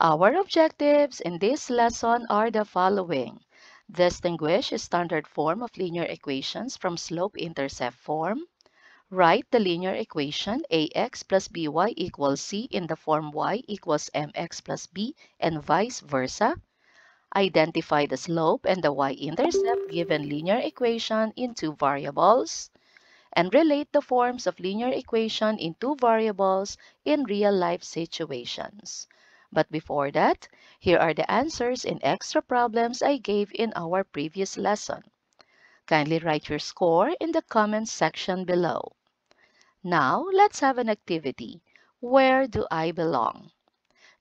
Our objectives in this lesson are the following. Distinguish standard form of linear equations from slope-intercept form. Write the linear equation ax plus by equals c in the form y equals mx plus b and vice versa. Identify the slope and the y-intercept given linear equation in two variables. And relate the forms of linear equation in two variables in real-life situations. But before that, here are the answers in extra problems I gave in our previous lesson. Kindly write your score in the comments section below. Now, let's have an activity. Where do I belong?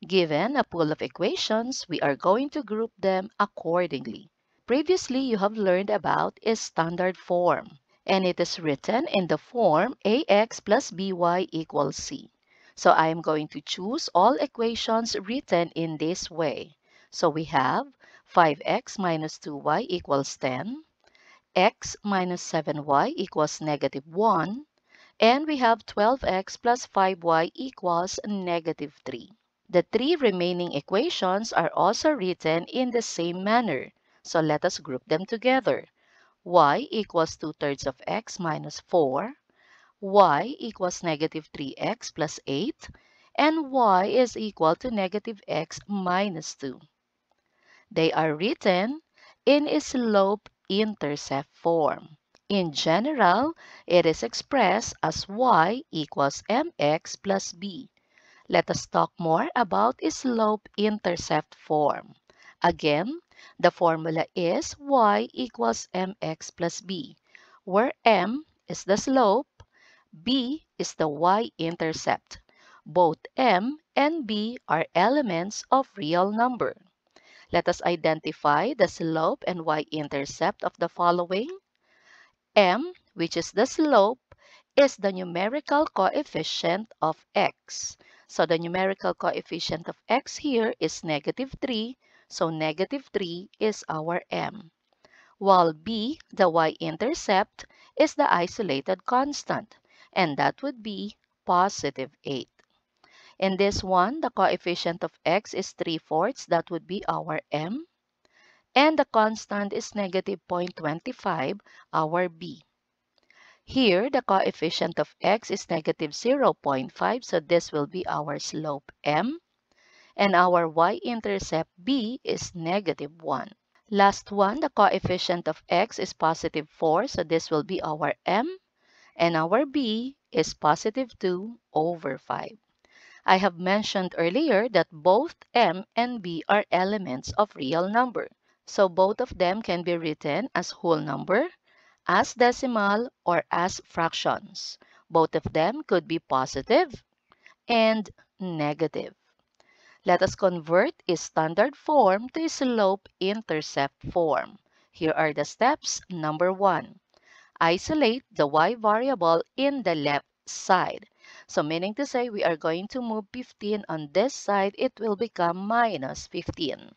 Given a pool of equations, we are going to group them accordingly. Previously, you have learned about a standard form, and it is written in the form ax plus by equals c. So I am going to choose all equations written in this way. So we have 5x minus 2y equals 10, x minus 7y equals negative 1, and we have 12x plus 5y equals negative 3. The three remaining equations are also written in the same manner, so let us group them together. Y equals 2/3 of x minus 4, y equals negative 3x plus 8, and y is equal to negative x minus 2. They are written in a slope-intercept form. In general, it is expressed as y equals mx plus b. Let us talk more about slope-intercept form. Again, the formula is y equals mx plus b, where m is the slope, b is the y-intercept. Both m and b are elements of real number. Let us identify the slope and y-intercept of the following. M, which is the slope, is the numerical coefficient of x. So the numerical coefficient of x here is negative 3, so negative 3 is our m. While b, the y-intercept, is the isolated constant, and that would be positive 8. In this one, the coefficient of x is 3/4, that would be our m, and the constant is negative 0.25, our b. Here, the coefficient of x is negative 0.5, so this will be our slope m, and our y-intercept b is negative 1. Last one, the coefficient of x is positive 4, so this will be our m, and our b is positive 2/5. I have mentioned earlier that both m and b are elements of real number, so both of them can be written as whole number, as decimal, or as fractions. Both of them could be positive and negative. Let us convert a standard form to a slope-intercept form. Here are the steps. Number 1, isolate the y variable in the left side. So meaning to say we are going to move 15 on this side, it will become minus 15.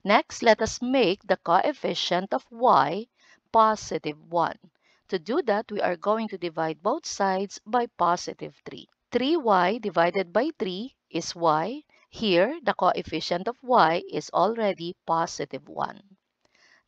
Next, let us make the coefficient of y positive 1. To do that, we are going to divide both sides by positive 3. 3y divided by 3 is y. Here, the coefficient of y is already positive 1.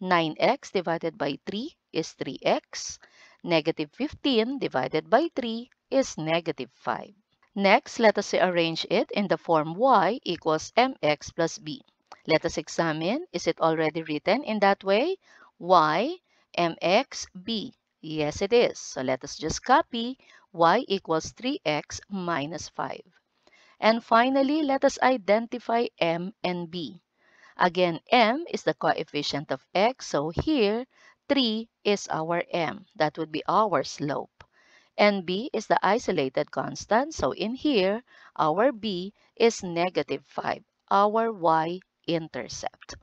9x divided by 3 is 3x. Negative 15 divided by 3 is negative 5. Next, let us arrange it in the form y equals mx plus b. Let us examine, is it already written in that way? Y mx b. Yes, it is. So let us just copy y equals 3x minus 5. And finally, let us identify m and b. Again, m is the coefficient of x, so here 3 is our m. That would be our slope. And b is the isolated constant, so in here, our b is negative 5, our y-intercept.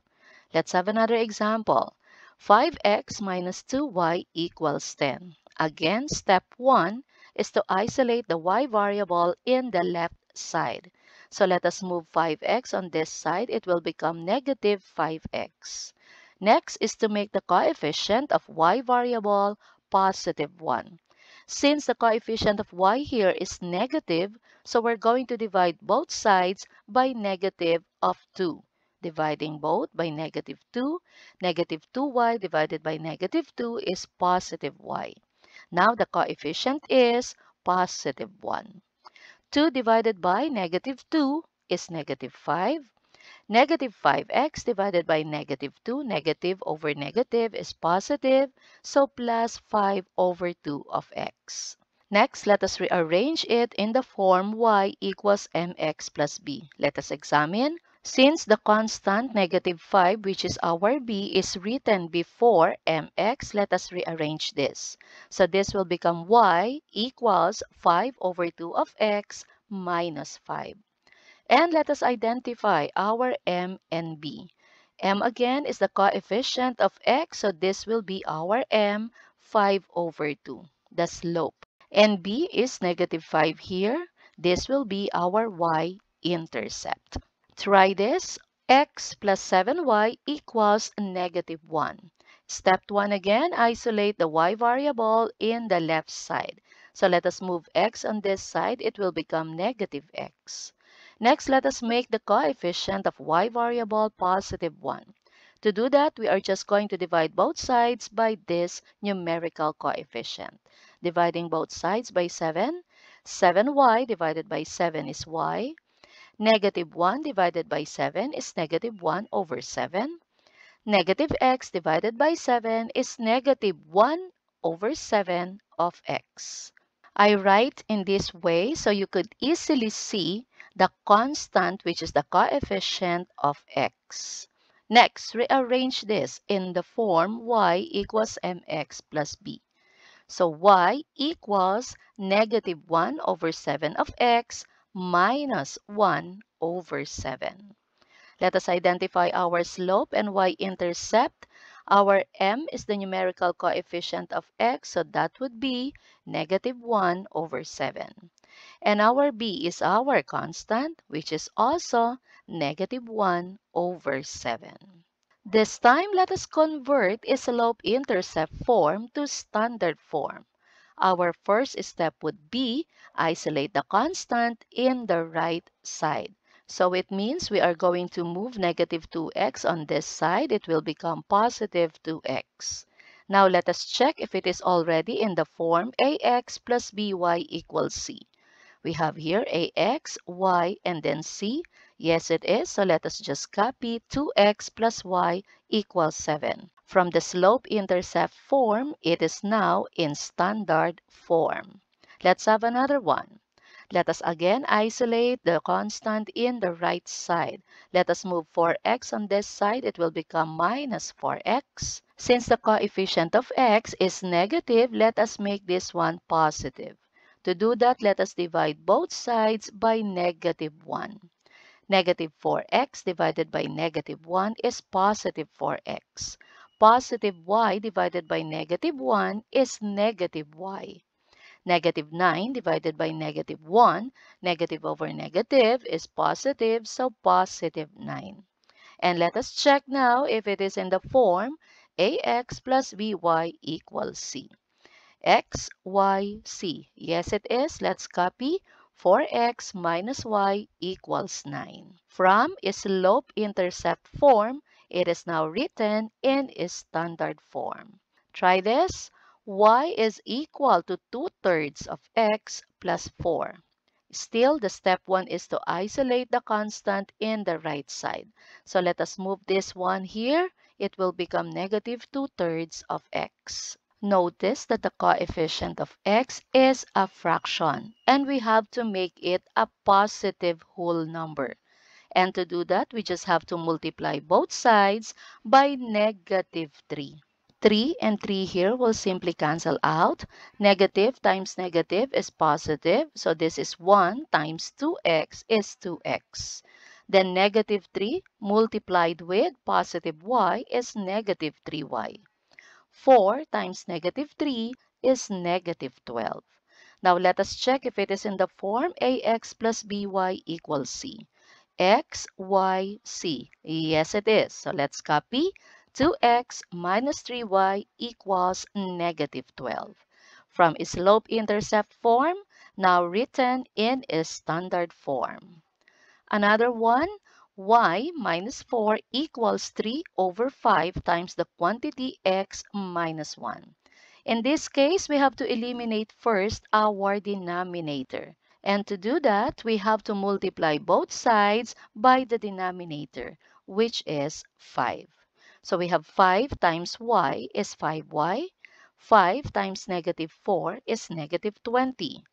Let's have another example. 5x minus 2y equals 10. Again, step 1 is to isolate the y variable in the left side. So let us move 5x on this side. It will become negative 5x. Next is to make the coefficient of y variable positive 1. Since the coefficient of y here is negative, so we're going to divide both sides by negative of 2. Dividing both by negative 2, negative 2y divided by negative 2 is positive y. Now the coefficient is positive 1. 2 divided by negative 2 is negative 5. Negative 5x divided by negative 2, negative over negative is positive, so plus 5 over 2 of x. Next, let us rearrange it in the form y equals mx plus b. Let us examine. Since the constant negative 5, which is our b, is written before mx, let us rearrange this. So this will become y equals 5 over 2 of x minus 5. And let us identify our m and b. M again is the coefficient of x, so this will be our m, 5 over 2, the slope. And b is negative 5 here. This will be our y-intercept. Try this. X plus 7y equals negative 1. Step 1 again, isolate the y variable in the left side. So let us move x on this side. It will become negative x. Next, let us make the coefficient of y variable positive 1. To do that, we are just going to divide both sides by this numerical coefficient. Dividing both sides by 7, 7y divided by 7 is y. Negative 1 divided by 7 is negative 1 over 7. Negative x divided by 7 is negative 1 over 7 of x. I write in this way so you could easily see the constant, which is the coefficient of x. Next, rearrange this in the form y equals mx plus b. So y equals negative 1 over 7 of x minus 1 over 7. Let us identify our slope and y-intercept. Our m is the numerical coefficient of x, so that would be negative 1 over 7. And our b is our constant, which is also negative 1 over 7. This time, let us convert a slope-intercept form to standard form. Our first step would be isolate the constant in the right side. So it means we are going to move negative 2x on this side. It will become positive 2x. Now let us check if it is already in the form ax plus by equals c. We have here ax, y, and then c. Yes, it is. So let us just copy 2x plus y equals 7. From the slope-intercept form, it is now in standard form. Let's have another one. Let us again isolate the constant in the right side. Let us move 4x on this side. It will become minus 4x. Since the coefficient of x is negative, let us make this one positive. To do that, let us divide both sides by negative 1. Negative 4x divided by negative 1 is positive 4x. Positive y divided by negative 1 is negative y. Negative 9 divided by negative 1, negative over negative is positive, so positive 9. And let us check now if it is in the form ax plus by equals c. X, Y, C. Yes, it is. Let's copy. 4x minus y equals 9. From slope-intercept form, it is now written in standard form. Try this. Y is equal to 2/3 of x plus 4. Still, the step 1 is to isolate the constant in the right side. So let us move this one here. It will become negative 2/3 of x. Notice that the coefficient of x is a fraction, and we have to make it a positive whole number. And to do that, we just have to multiply both sides by negative 3. 3 and 3 here will simply cancel out. Negative times negative is positive, so this is 1 times 2x is 2x. Then negative 3 multiplied with positive y is negative 3y. 4 times negative 3 is negative 12. Now let us check if it is in the form ax plus by equals c. X, y, c. Yes, it is. So let's copy. 2x minus 3y equals negative 12. from slope-intercept form, now written in a standard form. Another one, y minus 4 equals 3 over 5 times the quantity x minus 1. In this case, we have to eliminate first our denominator. And to do that, we have to multiply both sides by the denominator, which is 5. So we have 5 times y is 5y. 5 times negative 4 is negative 20.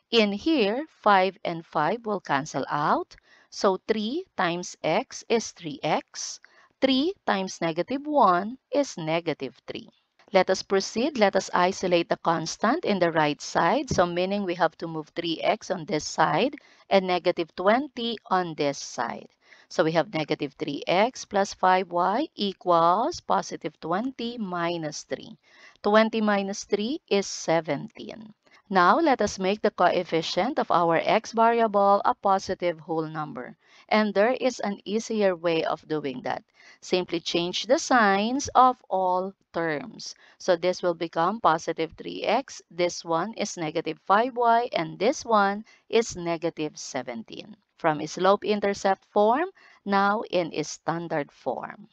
In here, 5 and 5 will cancel out. So 3 times x is 3x. 3 times negative 1 is negative 3. Let us proceed. Let us isolate the constant in the right side. So meaning we have to move 3x on this side and negative 20 on this side. So we have negative 3x plus 5y equals positive 20 minus 3. 20 minus 3 is 17. Now, let us make the coefficient of our x variable a positive whole number. And there is an easier way of doing that. Simply change the signs of all terms. So this will become positive 3x, this one is negative 5y, and this one is negative 17. From slope-intercept form, now in standard form.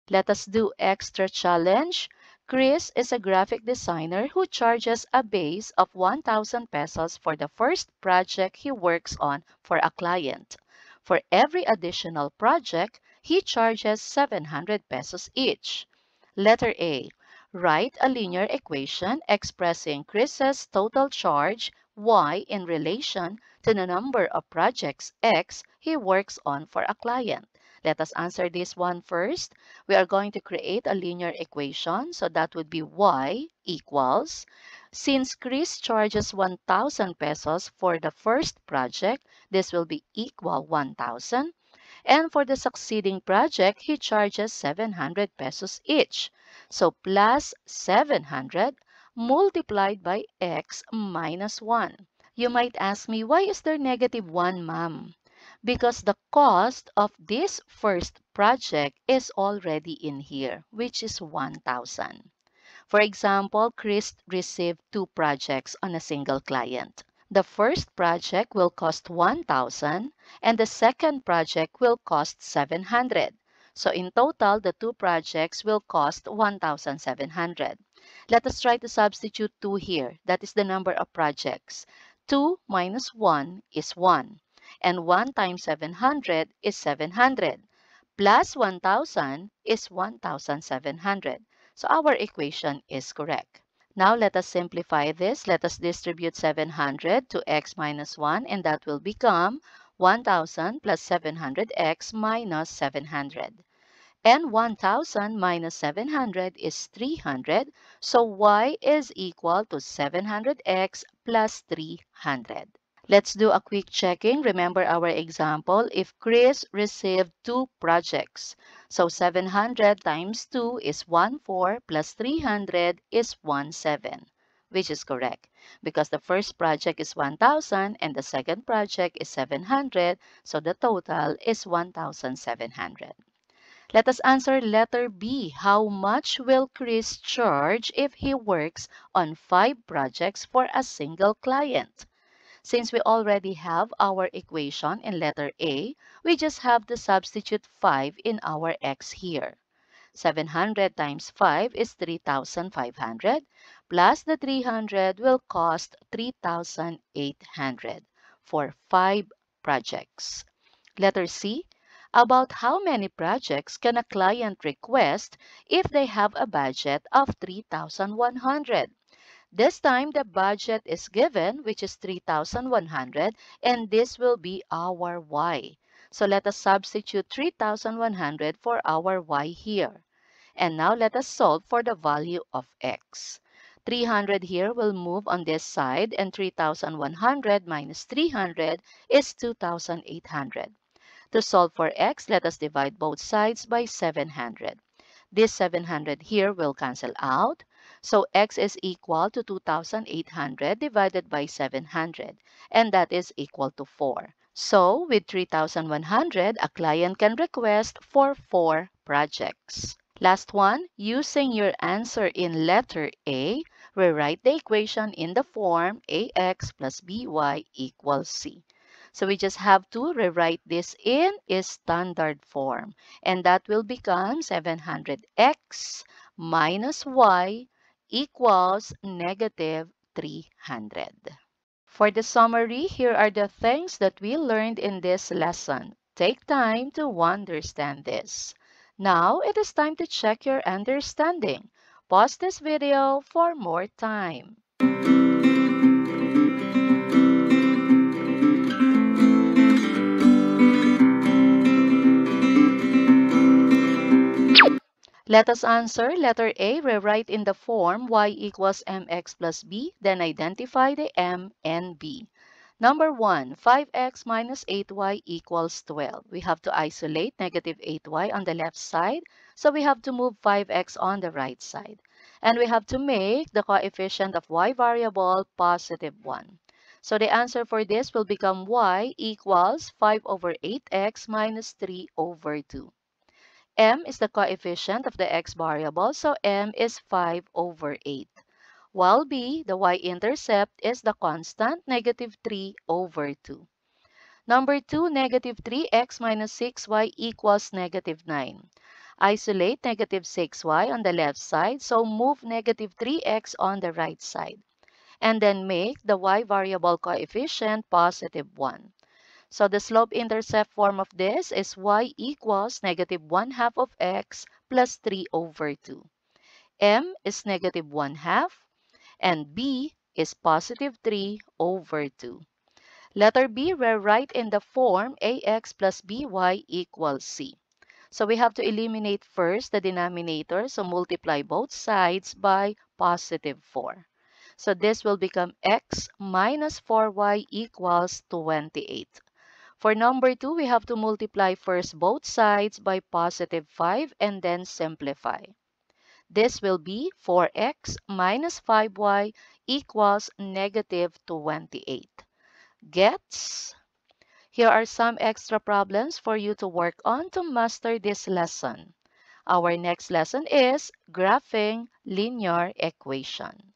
Let us do extra challenge. Chris is a graphic designer who charges a base of 1,000 pesos for the first project he works on for a client. For every additional project, he charges 700 pesos each. Letter A. Write a linear equation expressing Chris's total charge y in relation to the number of projects x he works on for a client. Let us answer this one first. We are going to create a linear equation. So that would be y equals, since Chris charges 1,000 pesos for the first project, this will be equal 1,000. And for the succeeding project, he charges 700 pesos each. So plus 700 multiplied by x minus 1. You might ask me, why is there negative 1, ma'am? Because the cost of this first project is already in here, which is 1,000. For example, Chris received 2 projects on a single client. The first project will cost 1,000 and the second project will cost 700. So in total, the 2 projects will cost 1,700. Let us try to substitute 2 here. That is the number of projects. 2 minus 1 is 1. And 1 times 700 is 700. Plus 1,000 is 1,700. So our equation is correct. Now let us simplify this. Let us distribute 700 to x minus 1 and that will become 1,000 plus 700x minus 700. And 1,000 minus 700 is 300. So y is equal to 700x plus 300. Let's do a quick checking. Remember our example. If Chris received 2 projects, so 700 times 2 is 14 plus 300 is 17, which is correct because the first project is 1,000 and the second project is 700, so the total is 1,700. Let us answer letter B. How much will Chris charge if he works on 5 projects for a single client? Since we already have our equation in letter A, we just have to substitute 5 in our x here. 700 times 5 is 3,500 plus the 300 will cost 3,800 for 5 projects. Letter C. About how many projects can a client request if they have a budget of 3,100? This time, the budget is given, which is 3,100, and this will be our y. So let us substitute 3,100 for our y here. And now let us solve for the value of x. 300 here will move on this side, and 3,100 minus 300 is 2,800. To solve for x, let us divide both sides by 700. This 700 here will cancel out. So x is equal to 2,800 divided by 700, and that is equal to 4. So with 3,100, a client can request for 4 projects. Last one, using your answer in letter A, rewrite the equation in the form ax plus by equals c. So we just have to rewrite this in its standard form. And that will become 700x minus y equals negative 300. For the summary, here are the things that we learned in this lesson. Take time to understand this. Now, it is time to check your understanding. Pause this video for more time. Let us answer letter A, rewrite in the form y equals mx plus b, then identify the m and b. Number 1, 5x minus 8y equals 12. We have to isolate negative 8y on the left side, so we have to move 5x on the right side. And we have to make the coefficient of y variable positive 1. So the answer for this will become y equals 5 over 8x minus 3 over 2. M is the coefficient of the x variable, so m is 5 over 8. While b, the y-intercept, is the constant, negative 3 over 2. Number 2, negative 3x minus 6y equals negative 9. Isolate negative 6y on the left side, so move negative 3x on the right side. And then make the y variable coefficient positive 1. So the slope-intercept form of this is y equals negative 1/2 of x plus 3 over 2. M is negative 1/2 and b is positive 3 over 2. Letter B, rewrite in the form ax plus by equals c. So we have to eliminate first the denominator, so multiply both sides by positive 4. So this will become x minus 4y equals 28. For number 2, we have to multiply first both sides by positive 5 and then simplify. This will be 4x minus 5y equals negative 28. Gets? Here are some extra problems for you to work on to master this lesson. Our next lesson is graphing linear equation.